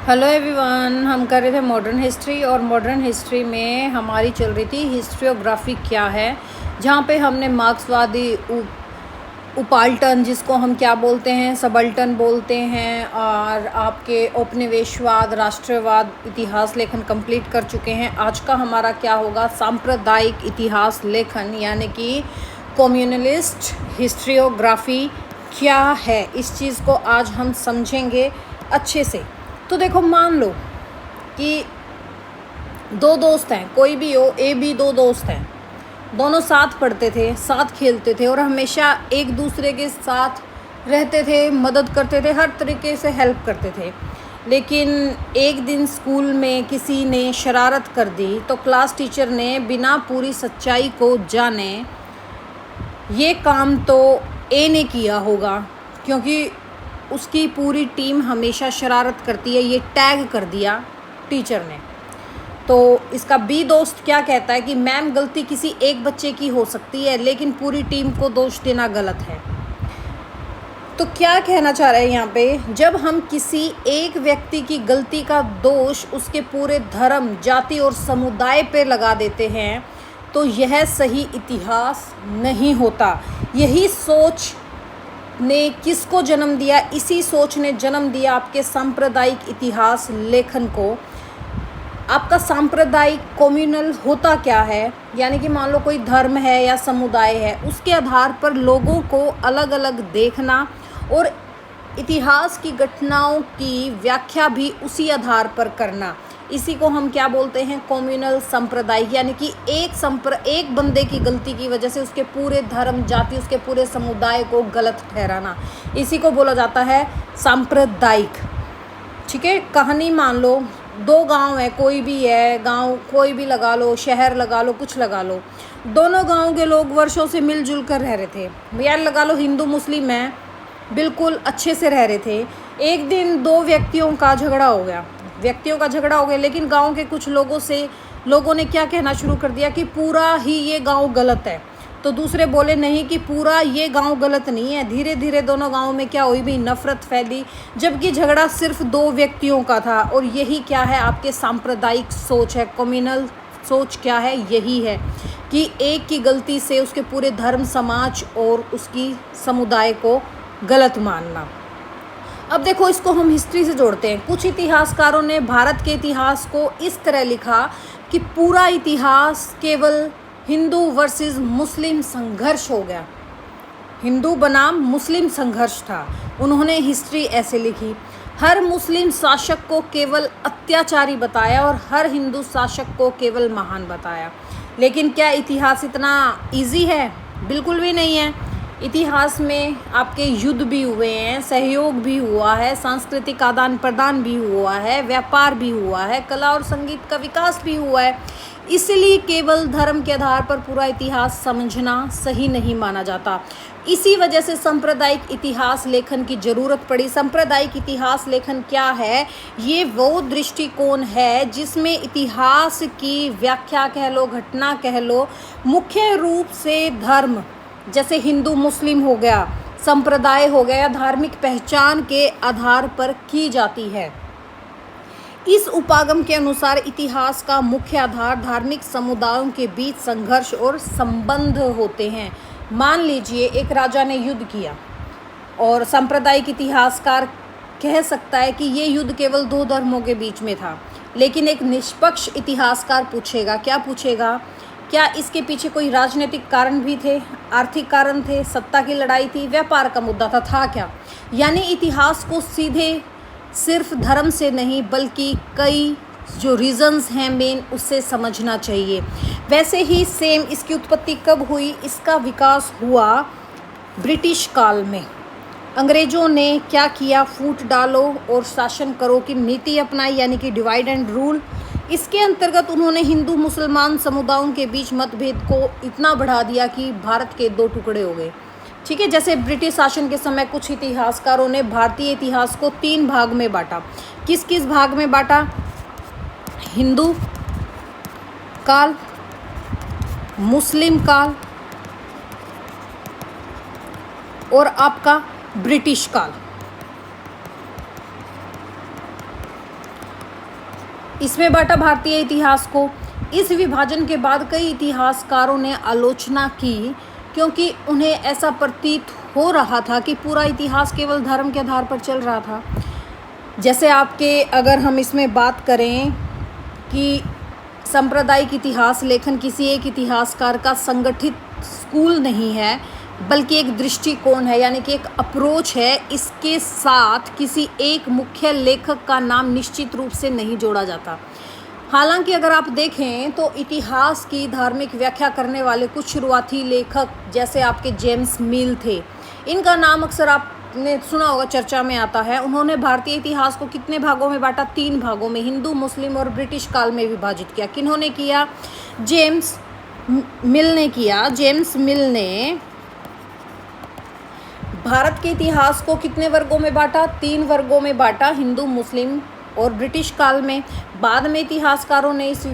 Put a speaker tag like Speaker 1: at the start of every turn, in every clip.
Speaker 1: Hello everyone, हम कर रहे थे मॉडर्न हिस्ट्री और मॉडर्न हिस्ट्री में हमारी चल रही थी हिस्ट्रियोग्राफी क्या है, जहाँ पे हमने मार्क्सवादी उपाल्टन, जिसको हम क्या बोलते हैं, सबल्टन बोलते हैं, और आपके औपनिवेशवाद, राष्ट्रवाद, इतिहास लेखन कंप्लीट कर चुके हैं। आज का हमारा क्या होगा, सांप्रदायिक इतिहास लेखन, यानी कि कम्युनलिस्ट हिस्ट्रियोग्राफी क्या है। इस चीज़ को आज हम समझेंगे अच्छे से। तो देखो, मान लो कि दो दोस्त हैं, कोई भी हो, ए बी दो दोस्त हैं, दोनों साथ पढ़ते थे, साथ खेलते थे और हमेशा एक दूसरे के साथ रहते थे, मदद करते थे, हर तरीके से हेल्प करते थे। लेकिन एक दिन स्कूल में किसी ने शरारत कर दी तो क्लास टीचर ने बिना पूरी सच्चाई को जाने ये काम तो ए ने किया होगा, क्योंकि उसकी पूरी टीम हमेशा शरारत करती है, ये टैग कर दिया टीचर ने। तो इसका बी दोस्त क्या कहता है कि मैम, गलती किसी एक बच्चे की हो सकती है, लेकिन पूरी टीम को दोष देना गलत है। तो क्या कहना चाह रहे हैं यहाँ पे, जब हम किसी एक व्यक्ति की गलती का दोष उसके पूरे धर्म, जाति और समुदाय पे लगा देते हैं तो यह सही इतिहास नहीं होता। यही सोच ने किसको जन्म दिया? इसी सोच ने जन्म दिया आपके सांप्रदायिक इतिहास लेखन को। आपका सांप्रदायिक कम्युनल होता क्या है, यानी कि मान लो कोई धर्म है या समुदाय है, उसके आधार पर लोगों को अलग अलग देखना और इतिहास की घटनाओं की व्याख्या भी उसी आधार पर करना। इसी को हम क्या बोलते हैं, कम्युनल सांप्रदायिक, यानी कि एक बंदे की गलती की वजह से उसके पूरे धर्म, जाति, उसके पूरे समुदाय को गलत ठहराना, इसी को बोला जाता है सांप्रदायिक। ठीक है। कहानी मान लो, दो गांव है, कोई भी है गांव, कोई भी लगा लो, शहर लगा लो, कुछ लगा लो, दोनों गाँव के लोग वर्षों से मिलजुल कर रह रहे थे। यार लगा लो हिंदू मुस्लिम है, बिल्कुल अच्छे से रह रहे थे। एक दिन दो व्यक्तियों का झगड़ा हो गया, लेकिन गांव के कुछ लोगों ने क्या कहना शुरू कर दिया कि पूरा ही ये गांव गलत है। तो दूसरे बोले नहीं कि पूरा ये गांव गलत नहीं है। धीरे धीरे दोनों गांवों में क्या हुई भी, नफरत फैली, जबकि झगड़ा सिर्फ दो व्यक्तियों का था। और यही क्या है, आपके सांप्रदायिक सोच है, कम्युनल सोच क्या है, यही है कि एक की गलती से उसके पूरे धर्म, समाज और उसकी समुदाय को गलत मानना। अब देखो, इसको हम हिस्ट्री से जोड़ते हैं। कुछ इतिहासकारों ने भारत के इतिहास को इस तरह लिखा कि पूरा इतिहास केवल हिंदू वर्सेस मुस्लिम संघर्ष हो गया। हिंदू बनाम मुस्लिम संघर्ष था। उन्होंने हिस्ट्री ऐसे लिखी, हर मुस्लिम शासक को केवल अत्याचारी बताया और हर हिंदू शासक को केवल महान बताया। लेकिन क्या इतिहास इतना इजी है? बिल्कुल भी नहीं है। इतिहास में आपके युद्ध भी हुए हैं, सहयोग भी हुआ है, सांस्कृतिक आदान प्रदान भी हुआ है, व्यापार भी हुआ है, कला और संगीत का विकास भी हुआ है। इसलिए केवल धर्म के आधार पर पूरा इतिहास समझना सही नहीं माना जाता। इसी वजह से सांप्रदायिक इतिहास लेखन की ज़रूरत पड़ी। सांप्रदायिक इतिहास लेखन क्या है? ये वो दृष्टिकोण है जिसमें इतिहास की व्याख्या कह लो, घटना कह लो, मुख्य रूप से धर्म, जैसे हिंदू मुस्लिम हो गया, संप्रदाय हो गया, या धार्मिक पहचान के आधार पर की जाती है। इस उपागम के अनुसार इतिहास का मुख्य आधार धार्मिक समुदायों के बीच संघर्ष और संबंध होते हैं। मान लीजिए एक राजा ने युद्ध किया और सांप्रदायिक इतिहासकार कह सकता है कि ये युद्ध केवल दो धर्मों के बीच में था। लेकिन एक निष्पक्ष इतिहासकार पूछेगा, क्या पूछेगा, क्या इसके पीछे कोई राजनीतिक कारण भी थे, आर्थिक कारण थे, सत्ता की लड़ाई थी, व्यापार का मुद्दा था क्या? यानी इतिहास को सीधे सिर्फ धर्म से नहीं, बल्कि कई जो रीजंस हैं मेन, उससे समझना चाहिए। वैसे ही सेम इसकी उत्पत्ति कब हुई? इसका विकास हुआ ब्रिटिश काल में। अंग्रेज़ों ने क्या किया? फूट डालो और शासन करो की नीति अपनाई, यानी कि डिवाइड एंड रूल। इसके अंतर्गत उन्होंने हिंदू मुसलमान समुदायों के बीच मतभेद को इतना बढ़ा दिया कि भारत के दो टुकड़े हो गए। ठीक है। जैसे ब्रिटिश शासन के समय कुछ इतिहासकारों ने भारतीय इतिहास को 3 भाग में बांटा। किस किस भाग में बांटा? हिंदू काल, मुस्लिम काल और आपका ब्रिटिश काल। इसमें बांटा भारतीय इतिहास को। इस विभाजन के बाद कई इतिहासकारों ने आलोचना की, क्योंकि उन्हें ऐसा प्रतीत हो रहा था कि पूरा इतिहास केवल धर्म के आधार पर चल रहा था। जैसे आपके अगर हम इसमें बात करें कि सांप्रदायिक इतिहास लेखन किसी एक इतिहासकार का संगठित स्कूल नहीं है, बल्कि एक दृष्टिकोण है, यानी कि एक अप्रोच है। इसके साथ किसी एक मुख्य लेखक का नाम निश्चित रूप से नहीं जोड़ा जाता। हालांकि अगर आप देखें तो इतिहास की धार्मिक व्याख्या करने वाले कुछ शुरुआती लेखक जैसे आपके जेम्स मिल थे, इनका नाम अक्सर आपने सुना होगा, चर्चा में आता है। उन्होंने भारतीय इतिहास को कितने भागों में बांटा? 3 भागों में, हिंदू, मुस्लिम और ब्रिटिश काल में विभाजित किया। किन्होंने किया? जेम्स मिल ने किया। जेम्स मिल ने भारत के इतिहास को कितने वर्गों में बांटा? 3 वर्गों में बांटा, हिंदू, मुस्लिम और ब्रिटिश काल में। बाद में इतिहासकारों ने इस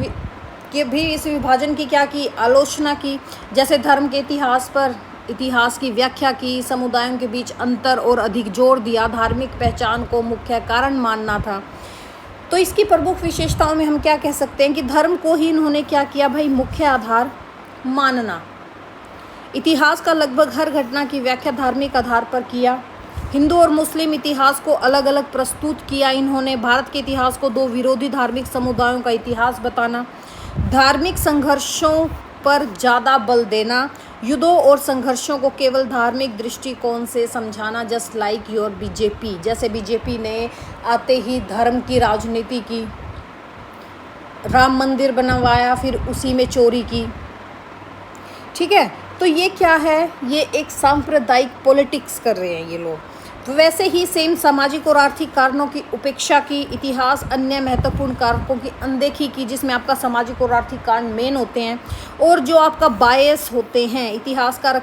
Speaker 1: विभाजन की क्या की? आलोचना की। जैसे धर्म के इतिहास पर इतिहास की व्याख्या की, समुदायों के बीच अंतर और अधिक जोर दिया, धार्मिक पहचान को मुख्य कारण मानना था। तो इसकी प्रमुख विशेषताओं में हम क्या कह सकते हैं कि धर्म को ही इन्होंने क्या किया भाई? मुख्य आधार मानना। इतिहास का लगभग हर घटना की व्याख्या धार्मिक आधार पर किया। हिंदू और मुस्लिम इतिहास को अलग अलग प्रस्तुत किया इन्होंने। भारत के इतिहास को 2 विरोधी धार्मिक समुदायों का इतिहास बताना, धार्मिक संघर्षों पर ज़्यादा बल देना, युद्धों और संघर्षों को केवल धार्मिक दृष्टिकोण से समझाना। जस्ट लाइक योर बीजेपी, जैसे बीजेपी ने आते ही धर्म की राजनीति की, राम मंदिर बनवाया, फिर उसी में चोरी की। ठीक है, तो ये क्या है? ये एक सांप्रदायिक पॉलिटिक्स कर रहे हैं ये लोग। तो वैसे ही सेम सामाजिक और आर्थिक कारणों की उपेक्षा की, इतिहास अन्य महत्वपूर्ण कारकों की अनदेखी की, जिसमें आपका सामाजिक और आर्थिक कारण मेन होते हैं, और जो आपका बायस होते हैं। इतिहासकार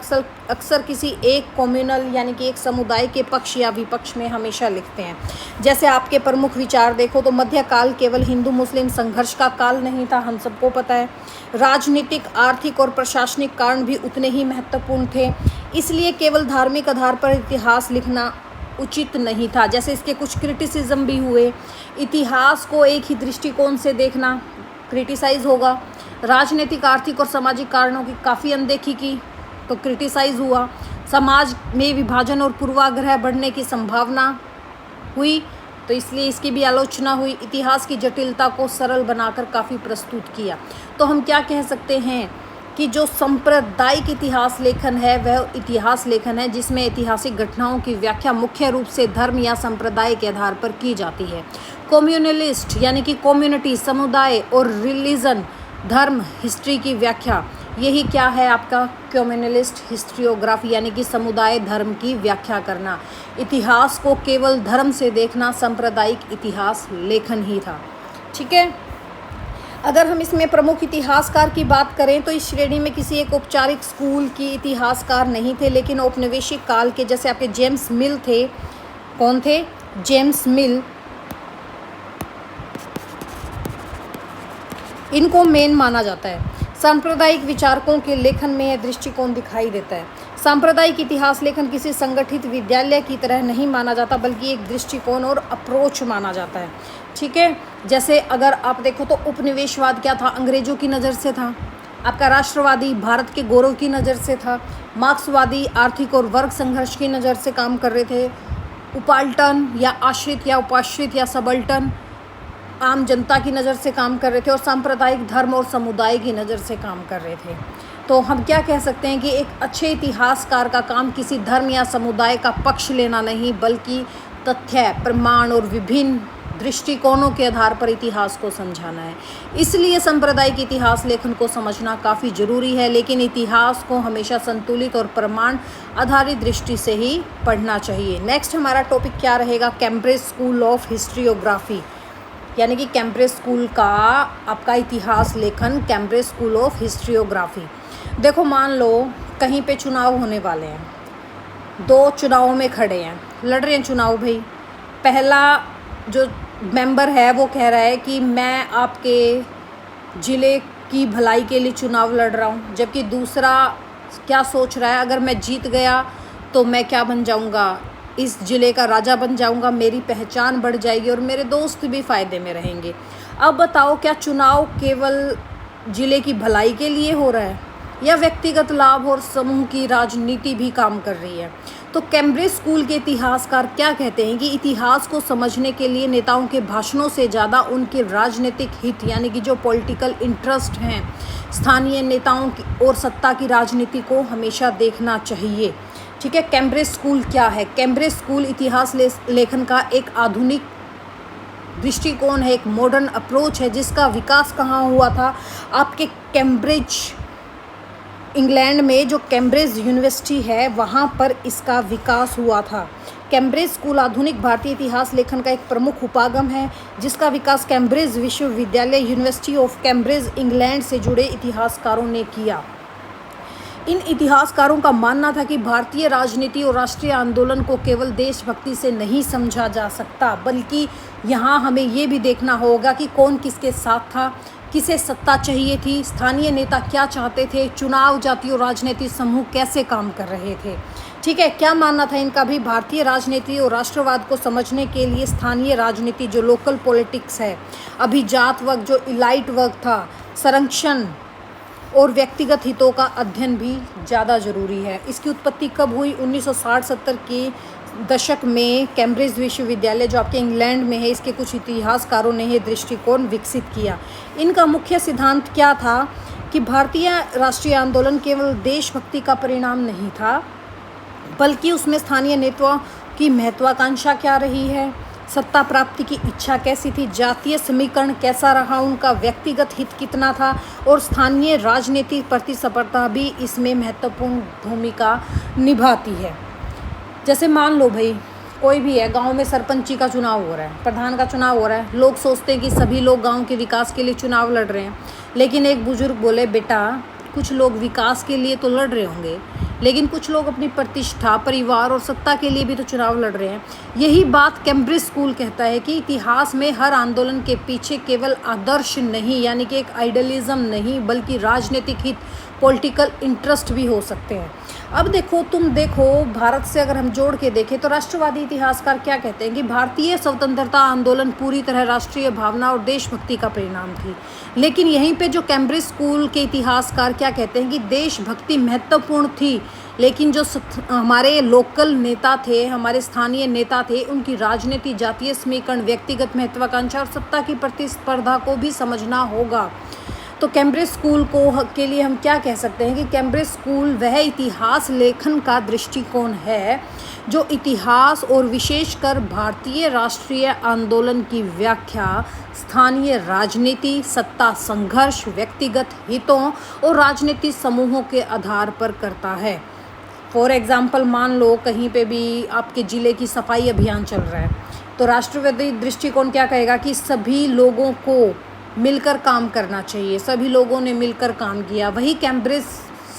Speaker 1: अक्सर किसी एक कम्युनल यानी कि एक समुदाय के पक्ष या विपक्ष में हमेशा लिखते हैं। जैसे आपके प्रमुख विचार देखो तो मध्यकाल केवल हिंदू मुस्लिम संघर्ष का काल नहीं था, हम सबको पता है। राजनीतिक, आर्थिक और प्रशासनिक कारण भी उतने ही महत्वपूर्ण थे, इसलिए केवल धार्मिक आधार पर इतिहास लिखना उचित नहीं था। जैसे इसके कुछ क्रिटिसिज्म भी हुए। इतिहास को एक ही दृष्टिकोण से देखना क्रिटिसाइज़ होगा। राजनीतिक, आर्थिक और सामाजिक कारणों की काफ़ी अनदेखी की तो क्रिटिसाइज़ हुआ। समाज में विभाजन और पूर्वाग्रह बढ़ने की संभावना हुई, तो इसलिए इसकी भी आलोचना हुई। इतिहास की जटिलता को सरल बनाकर काफ़ी प्रस्तुत किया। तो हम क्या कह सकते हैं कि जो सांप्रदायिक इतिहास लेखन है वह इतिहास लेखन है जिसमें ऐतिहासिक घटनाओं की व्याख्या मुख्य रूप से धर्म या संप्रदाय के आधार पर की जाती है। कम्युनलिस्ट यानी कि कम्युनिटी, समुदाय और रिलीजन, धर्म, हिस्ट्री की व्याख्या, यही क्या है आपका कम्युनलिस्ट हिस्ट्रियोग्राफी, यानी कि समुदाय धर्म की व्याख्या करना। इतिहास को केवल धर्म से देखना सांप्रदायिक इतिहास लेखन ही था। ठीक है, अगर हम इसमें प्रमुख इतिहासकार की बात करें तो इस श्रेणी में किसी एक औपचारिक स्कूल की इतिहासकार नहीं थे, लेकिन औपनिवेशिक काल के जैसे आपके जेम्स मिल थे। कौन थे? जेम्स मिल। इनको मेन माना जाता है। सांप्रदायिक विचारकों के लेखन में यह दृष्टिकोण दिखाई देता है। सांप्रदायिक इतिहास लेखन किसी संगठित विद्यालय की तरह नहीं माना जाता, बल्कि एक दृष्टिकोण और अप्रोच माना जाता है। ठीक है, जैसे अगर आप देखो तो उपनिवेशवाद क्या था? अंग्रेजों की नज़र से था। आपका राष्ट्रवादी भारत के गौरव की नज़र से था। मार्क्सवादी आर्थिक और वर्ग संघर्ष की नज़र से काम कर रहे थे। उपाल्टन या आश्रित या उपाश्रित या सबल्टन आम जनता की नज़र से काम कर रहे थे, और सांप्रदायिक धर्म और समुदाय की नज़र से काम कर रहे थे। तो हम क्या कह सकते हैं कि एक अच्छे इतिहासकार का काम किसी धर्म या समुदाय का पक्ष लेना नहीं, बल्कि तथ्य, प्रमाण और विभिन्न दृष्टिकोणों के आधार पर इतिहास को समझाना है। इसलिए सांप्रदायिक इतिहास लेखन को समझना काफ़ी ज़रूरी है, लेकिन इतिहास को हमेशा संतुलित और प्रमाण आधारित दृष्टि से ही पढ़ना चाहिए। नेक्स्ट हमारा टॉपिक क्या रहेगा? कैम्ब्रिज स्कूल ऑफ हिस्ट्रियोग्राफी, यानी कि कैम्ब्रिज स्कूल का आपका इतिहास लेखन, कैम्ब्रिज स्कूल ऑफ हिस्ट्रियोग्राफी। देखो, मान लो कहीं पे चुनाव होने वाले हैं, 2 चुनावों में खड़े हैं, लड़ रहे हैं चुनाव भाई। पहला जो मेंबर है वो कह रहा है कि मैं आपके ज़िले की भलाई के लिए चुनाव लड़ रहा हूँ, जबकि दूसरा क्या सोच रहा है, अगर मैं जीत गया तो मैं क्या बन जाऊँगा? इस ज़िले का राजा बन जाऊंगा, मेरी पहचान बढ़ जाएगी और मेरे दोस्त भी फ़ायदे में रहेंगे। अब बताओ, क्या चुनाव केवल ज़िले की भलाई के लिए हो रहा है या व्यक्तिगत लाभ और समूह की राजनीति भी काम कर रही है? तो कैम्ब्रिज स्कूल के इतिहासकार क्या कहते हैं कि इतिहास को समझने के लिए नेताओं के भाषणों से ज़्यादा उनके राजनीतिक हित यानी कि जो पॉलिटिकल इंटरेस्ट हैं स्थानीय नेताओं की और सत्ता की राजनीति को हमेशा देखना चाहिए। ठीक है, कैम्ब्रिज स्कूल क्या है? कैम्ब्रिज स्कूल इतिहास लेखन का एक आधुनिक दृष्टिकोण है, एक मॉडर्न अप्रोच है जिसका विकास कहाँ हुआ था? आपके कैम्ब्रिज, इंग्लैंड में जो कैम्ब्रिज यूनिवर्सिटी है वहाँ पर इसका विकास हुआ था। कैम्ब्रिज स्कूल आधुनिक भारतीय इतिहास लेखन का एक प्रमुख उपागम है जिसका विकास कैम्ब्रिज विश्वविद्यालय यूनिवर्सिटी ऑफ कैम्ब्रिज इंग्लैंड से जुड़े इतिहासकारों ने किया। इन इतिहासकारों का मानना था कि भारतीय राजनीति और राष्ट्रीय आंदोलन को केवल देशभक्ति से नहीं समझा जा सकता, बल्कि यहाँ हमें ये भी देखना होगा कि कौन किसके साथ था, किसे सत्ता चाहिए थी, स्थानीय नेता क्या चाहते थे, चुनाव जाति और राजनीतिक समूह कैसे काम कर रहे थे। ठीक है, क्या मानना था इनका भी? भारतीय राजनीति और राष्ट्रवाद को समझने के लिए स्थानीय राजनीति जो लोकल पॉलिटिक्स है, अभिजात वर्ग जो इलाइट वर्ग था, संरक्षण और व्यक्तिगत हितों का अध्ययन भी ज़्यादा ज़रूरी है। इसकी उत्पत्ति कब हुई? 1960-70 के दशक में कैम्ब्रिज विश्वविद्यालय जो आपके इंग्लैंड में है, इसके कुछ इतिहासकारों ने यह दृष्टिकोण विकसित किया। इनका मुख्य सिद्धांत क्या था कि भारतीय राष्ट्रीय आंदोलन केवल देशभक्ति का परिणाम नहीं था, बल्कि उसमें स्थानीय नेताओं की महत्वाकांक्षा क्या रही है, सत्ता प्राप्ति की इच्छा कैसी थी, जातीय समीकरण कैसा रहा, उनका व्यक्तिगत हित कितना था और स्थानीय राजनीतिक प्रतिस्पर्धा भी इसमें महत्वपूर्ण भूमिका निभाती है। जैसे मान लो भाई, कोई भी है, गांव में सरपंची का चुनाव हो रहा है, प्रधान का चुनाव हो रहा है, लोग सोचते हैं कि सभी लोग गांव के विकास के लिए चुनाव लड़ रहे हैं, लेकिन एक बुजुर्ग बोले, बेटा कुछ लोग विकास के लिए तो लड़ रहे होंगे, लेकिन कुछ लोग अपनी प्रतिष्ठा, परिवार और सत्ता के लिए भी तो चुनाव लड़ रहे हैं। यही बात कैम्ब्रिज स्कूल कहता है कि इतिहास में हर आंदोलन के पीछे केवल आदर्श नहीं, यानी कि एक आइडियलिज्म नहीं, बल्कि राजनीतिक हित, पॉलिटिकल इंटरेस्ट भी हो सकते हैं। अब देखो, तुम देखो, भारत से अगर हम जोड़ के देखें तो राष्ट्रवादी इतिहासकार क्या कहते हैं कि भारतीय स्वतंत्रता आंदोलन पूरी तरह राष्ट्रीय भावना और देशभक्ति का परिणाम थी। लेकिन यहीं पे जो कैम्ब्रिज स्कूल के इतिहासकार क्या कहते हैं कि देशभक्ति महत्वपूर्ण थी, लेकिन जो हमारे लोकल नेता थे, हमारे स्थानीय नेता थे, उनकी राजनीति, जातीय समीकरण, व्यक्तिगत महत्वाकांक्षा और सत्ता की प्रतिस्पर्धा को भी समझना होगा। तो कैम्ब्रिज स्कूल के लिए हम क्या कह सकते हैं कि कैम्ब्रिज स्कूल वह इतिहास लेखन का दृष्टिकोण है जो इतिहास और विशेषकर भारतीय राष्ट्रीय आंदोलन की व्याख्या स्थानीय राजनीति, सत्ता संघर्ष, व्यक्तिगत हितों और राजनीतिक समूहों के आधार पर करता है। फॉर एग्जाम्पल, मान लो कहीं पे भी आपके ज़िले की सफाई अभियान चल रहा है, तो राष्ट्रवादी दृष्टिकोण क्या कहेगा कि सभी लोगों को मिलकर काम करना चाहिए, सभी लोगों ने मिलकर काम किया। वही कैम्ब्रिज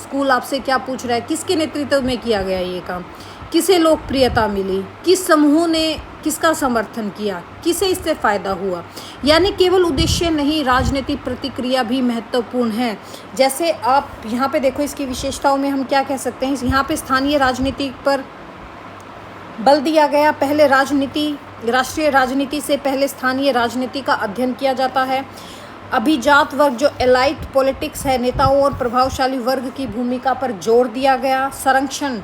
Speaker 1: स्कूल आपसे क्या पूछ रहा है, किसके नेतृत्व में किया गया ये काम, किसे लोकप्रियता मिली, किस समूह ने किसका समर्थन किया, किसे इससे फ़ायदा हुआ। यानी केवल उद्देश्य नहीं, राजनीतिक प्रतिक्रिया भी महत्वपूर्ण है। जैसे आप यहाँ पे देखो, इसकी विशेषताओं में हम क्या कह सकते हैं, यहाँ पे स्थानीय राजनीति पर बल दिया गया। पहले राष्ट्रीय राजनीति से पहले स्थानीय राजनीति का अध्ययन किया जाता है। अभिजात वर्ग जो एलाइट पॉलिटिक्स है, नेताओं और प्रभावशाली वर्ग की भूमिका पर जोर दिया गया। संरक्षण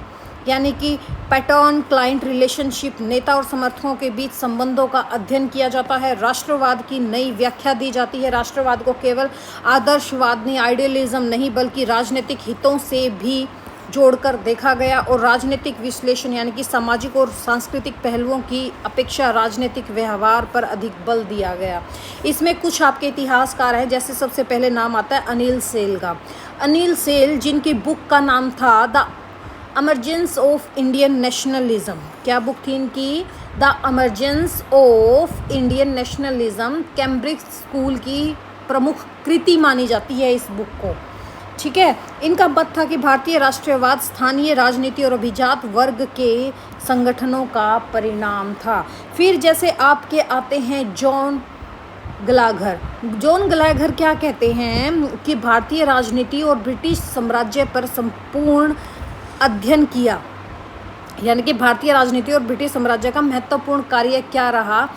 Speaker 1: यानी कि पैटर्न क्लाइंट रिलेशनशिप, नेता और समर्थकों के बीच संबंधों का अध्ययन किया जाता है। राष्ट्रवाद की नई व्याख्या दी जाती है। राष्ट्रवाद को केवल आदर्शवाद नहीं, आइडियलिज्म नहीं, बल्कि राजनीतिक हितों से भी जोड़कर देखा गया। और राजनीतिक विश्लेषण यानी कि सामाजिक और सांस्कृतिक पहलुओं की अपेक्षा राजनीतिक व्यवहार पर अधिक बल दिया गया। इसमें कुछ आपके इतिहासकार हैं, जैसे सबसे पहले नाम आता है अनिल सेल का। अनिल सेल, जिनकी बुक का नाम था the emergence of Indian nationalism. क्या बुक थी इनकी? The emergence of Indian nationalism. Cambridge school की प्रमुख कृति मानी जाती है इस बुक को। ठीक है, इनका मत था कि भारतीय राष्ट्रवाद स्थानीय राजनीति और अभिजात वर्ग के संगठनों का परिणाम था। फिर जैसे आपके आते हैं जॉन गलाघर। जॉन गलाघर क्या कहते हैं कि भारतीय राजनीति और ब्रिटिश साम्राज्य पर संपूर्ण अध्ययन किया। यानी कि भारतीय राजनीति और ब्रिटिश साम्राज्य का महत्वपूर्ण कार्य क्या रहा,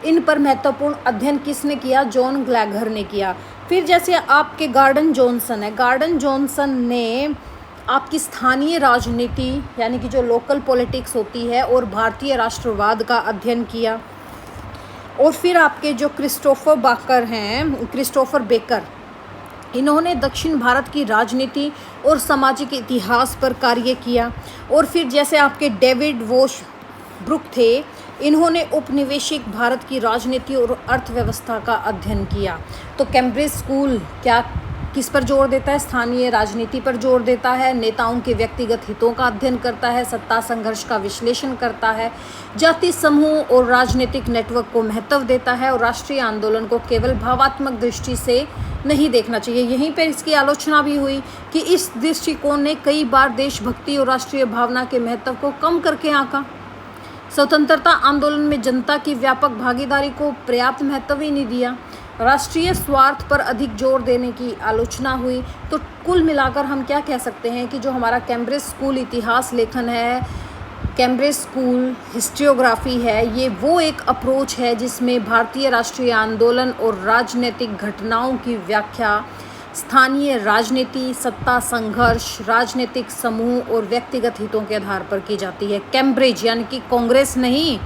Speaker 1: इन पर महत्वपूर्ण अध्ययन किसने किया, जॉन ग्लेघर ने किया। फिर जैसे आपके गार्डन जॉनसन है, गार्डन जॉनसन ने आपकी स्थानीय राजनीति यानी कि जो लोकल पॉलिटिक्स होती है और भारतीय राष्ट्रवाद का अध्ययन किया। और फिर आपके जो क्रिस्टोफर बेकर, इन्होंने दक्षिण भारत की राजनीति और सामाजिक इतिहास पर कार्य किया। और फिर जैसे आपके डेविड वॉश ब्रुक थे, इन्होंने उपनिवेशिक भारत की राजनीति और अर्थव्यवस्था का अध्ययन किया। तो कैम्ब्रिज स्कूल किस पर जोर देता है, स्थानीय राजनीति पर जोर देता है, नेताओं के व्यक्तिगत हितों का अध्ययन करता है, सत्ता संघर्ष का विश्लेषण करता है, जाति समूह और राजनीतिक नेटवर्क को महत्व देता है और राष्ट्रीय आंदोलन को केवल भावात्मक दृष्टि से नहीं देखना चाहिए। यहीं पर इसकी आलोचना भी हुई कि इस दृष्टिकोण ने कई बार देशभक्ति और राष्ट्रीय भावना के महत्व को कम करके आंका। स्वतंत्रता आंदोलन में जनता की व्यापक भागीदारी को पर्याप्त महत्व ही नहीं दिया। राष्ट्रीय स्वार्थ पर अधिक जोर देने की आलोचना हुई। तो कुल मिलाकर हम क्या कह सकते हैं कि जो हमारा कैम्ब्रिज स्कूल इतिहास लेखन है, कैम्ब्रिज स्कूल हिस्ट्रियोग्राफी है, ये वो एक अप्रोच है जिसमें भारतीय राष्ट्रीय आंदोलन और राजनीतिक घटनाओं की व्याख्या स्थानीय राजनीति, सत्ता संघर्ष, राजनीतिक समूह और व्यक्तिगत हितों के आधार पर की जाती है। कैम्ब्रिज यानी कि कांग्रेस नहीं,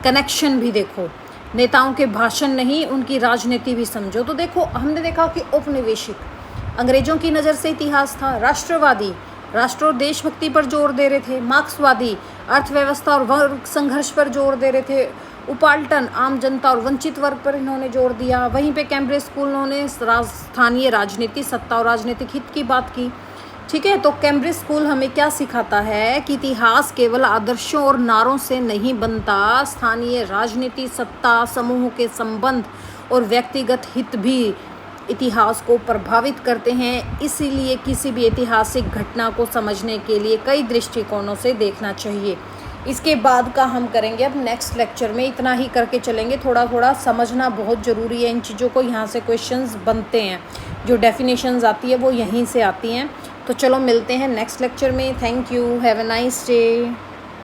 Speaker 1: कनेक्शन भी देखो, नेताओं के भाषण नहीं, उनकी राजनीति भी समझो। तो देखो हमने देखा कि औपनिवेशिक अंग्रेजों की नज़र से इतिहास था, राष्ट्रवादी राष्ट्र और देशभक्ति पर जोर दे रहे थे, मार्क्सवादी अर्थव्यवस्था और वर्ग संघर्ष पर जोर दे रहे थे, उपाल्टन आम जनता और वंचित वर्ग पर इन्होंने जोर दिया। वहीं पे कैम्ब्रिज स्कूल ने स्थानीय राजनीति, सत्ता और राजनीतिक हित की बात की। ठीक है, तो कैम्ब्रिज स्कूल हमें क्या सिखाता है कि इतिहास केवल आदर्शों और नारों से नहीं बनता, स्थानीय राजनीति, सत्ता, समूह के संबंध और व्यक्तिगत हित भी इतिहास को प्रभावित करते हैं। इसीलिए किसी भी ऐतिहासिक घटना को समझने के लिए कई दृष्टिकोणों से देखना चाहिए। इसके बाद का हम करेंगे अब नेक्स्ट लेक्चर में, इतना ही करके चलेंगे। थोड़ा थोड़ा समझना बहुत ज़रूरी है इन चीज़ों को, यहाँ से क्वेश्चंस बनते हैं, जो डेफिनेशंस आती है वो यहीं से आती हैं। तो चलो मिलते हैं नेक्स्ट लेक्चर में। Thank you, have a nice day.